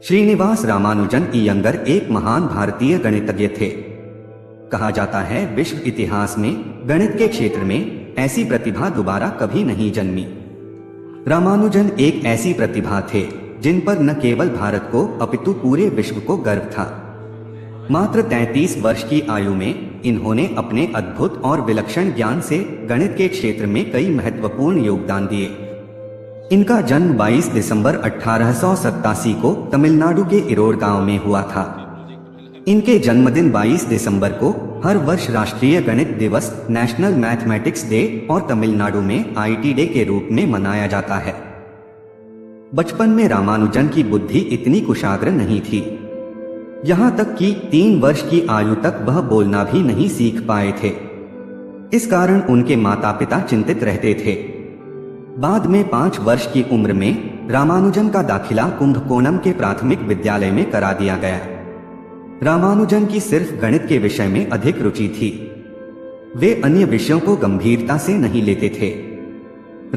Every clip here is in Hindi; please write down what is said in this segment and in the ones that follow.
श्रीनिवास रामानुजन इयंगर एक महान भारतीय गणितज्ञ थे। कहा जाता है विश्व इतिहास में गणित के क्षेत्र में ऐसी प्रतिभा दोबारा कभी नहीं जन्मी। रामानुजन एक ऐसी प्रतिभा थे जिन पर न केवल भारत को अपितु पूरे विश्व को गर्व था। मात्र 33 वर्ष की आयु में इन्होंने अपने अद्भुत और विलक्षण ज्ञान से गणित के क्षेत्र में कई महत्वपूर्ण योगदान दिए। इनका जन्म 22 दिसंबर 1887 को तमिलनाडु के इरोड गांव में हुआ था। इनके जन्मदिन 22 दिसंबर को हर वर्ष राष्ट्रीय गणित दिवस नेशनल मैथमेटिक्स डे और तमिलनाडु में आईटी डे के रूप में मनाया जाता है। बचपन में रामानुजन की बुद्धि इतनी कुशाग्र नहीं थी, यहाँ तक कि 3 वर्ष की आयु तक वह बोलना भी नहीं सीख पाए थे। इस कारण उनके माता पिता चिंतित रहते थे। बाद में 5 वर्ष की उम्र में रामानुजन का दाखिला कुंभकोणम के प्राथमिक विद्यालय में करा दिया गया। रामानुजन की सिर्फ गणित के विषय में अधिक रुचि थी। वे अन्य विषयों को गंभीरता से नहीं लेते थे।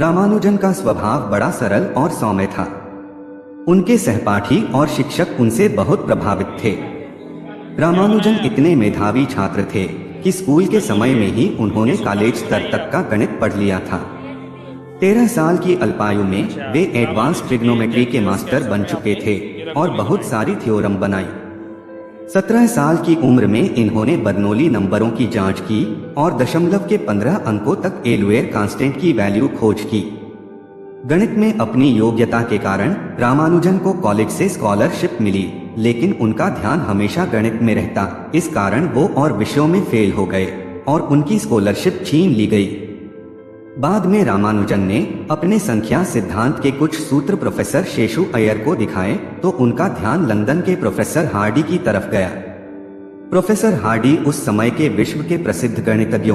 रामानुजन का स्वभाव बड़ा सरल और सौम्य था। उनके सहपाठी और शिक्षक उनसे बहुत प्रभावित थे। रामानुजन इतने मेधावी छात्र थे कि स्कूल के समय में ही उन्होंने कॉलेज स्तर तक का गणित पढ़ लिया था। 13 साल की अल्पायु में वे एडवांस ट्रिग्नोमेट्री के मास्टर बन चुके थे और बहुत सारी थ्योरम बनाई। 17 साल की उम्र में इन्होंने बर्नौली नंबरों की जांच की और दशमलव के 15 अंकों तक एलुएर कांस्टेंट की वैल्यू खोज की। गणित में अपनी योग्यता के कारण रामानुजन को कॉलेज से स्कॉलरशिप मिली, लेकिन उनका ध्यान हमेशा गणित में रहता। इस कारण वो और विषयों में फेल हो गए और उनकी स्कॉलरशिप छीन ली गई। बाद में रामानुजन ने अपने संख्या सिद्धांत के कुछ सूत्र प्रोफेसर शेषु अय्यर को दिखाए तो उनका ध्यान लंदन के प्रोफेसर हार्डी की तरफ गया। प्रोफेसर हार्डी उस समय के विश्व के प्रसिद्ध गणितज्ञों